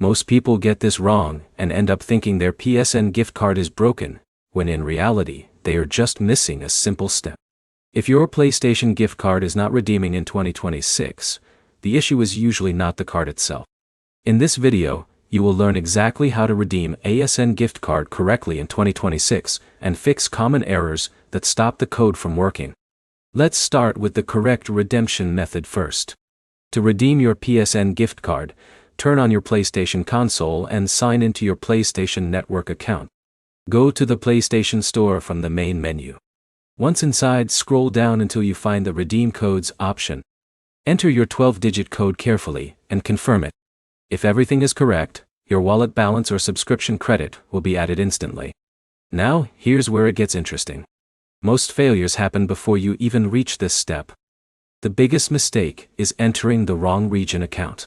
Most people get this wrong and end up thinking their PSN gift card is broken, when in reality, they are just missing a simple step. If your PlayStation gift card is not redeeming in 2026, the issue is usually not the card itself. In this video, you will learn exactly how to redeem PSN gift card correctly in 2026 and fix common errors that stop the code from working. Let's start with the correct redemption method first. To redeem your PSN gift card, turn on your PlayStation console and sign into your PlayStation Network account. Go to the PlayStation Store from the main menu. Once inside, scroll down until you find the Redeem Codes option. Enter your 12-digit code carefully and confirm it. If everything is correct, your wallet balance or subscription credit will be added instantly. Now, here's where it gets interesting. Most failures happen before you even reach this step. The biggest mistake is entering the wrong region account.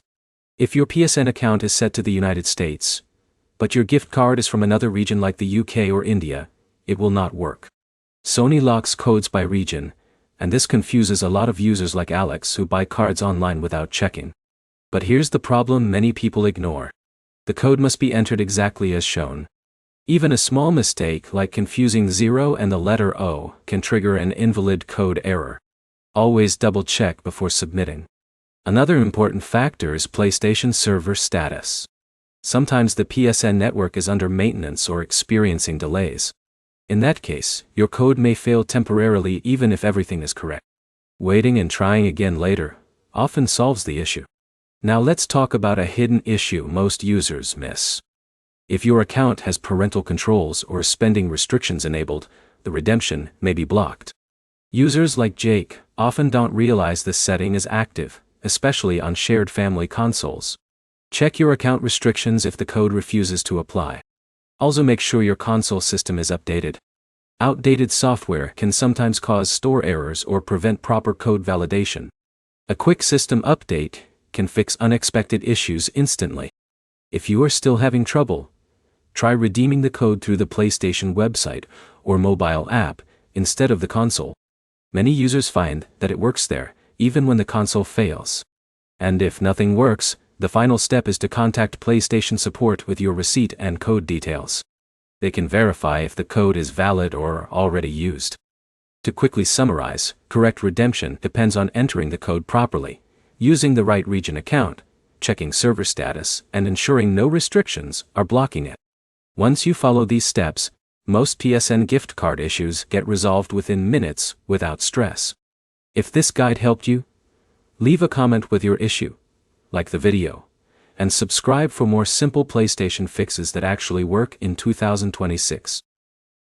If your PSN account is set to the United States, but your gift card is from another region like the UK or India, it will not work. Sony locks codes by region, and this confuses a lot of users like Alex who buy cards online without checking. But here's the problem many people ignore. The code must be entered exactly as shown. Even a small mistake like confusing 0 and the letter O can trigger an invalid code error. Always double-check before submitting. Another important factor is PlayStation server status. Sometimes the PSN network is under maintenance or experiencing delays. In that case, your code may fail temporarily even if everything is correct. Waiting and trying again later often solves the issue. Now let's talk about a hidden issue most users miss. If your account has parental controls or spending restrictions enabled, the redemption may be blocked. Users like Jake often don't realize this setting is active, especially on shared family consoles. Check your account restrictions if the code refuses to apply. Also make sure your console system is updated. Outdated software can sometimes cause store errors or prevent proper code validation. A quick system update can fix unexpected issues instantly. If you are still having trouble, try redeeming the code through the PlayStation website or mobile app instead of the console. Many users find that it works there, even when the console fails. And if nothing works, the final step is to contact PlayStation support with your receipt and code details. They can verify if the code is valid or already used. To quickly summarize, correct redemption depends on entering the code properly, using the right region account, checking server status, and ensuring no restrictions are blocking it. Once you follow these steps, most PSN gift card issues get resolved within minutes without stress. If this guide helped you, leave a comment with your issue, like the video, and subscribe for more simple PlayStation fixes that actually work in 2026.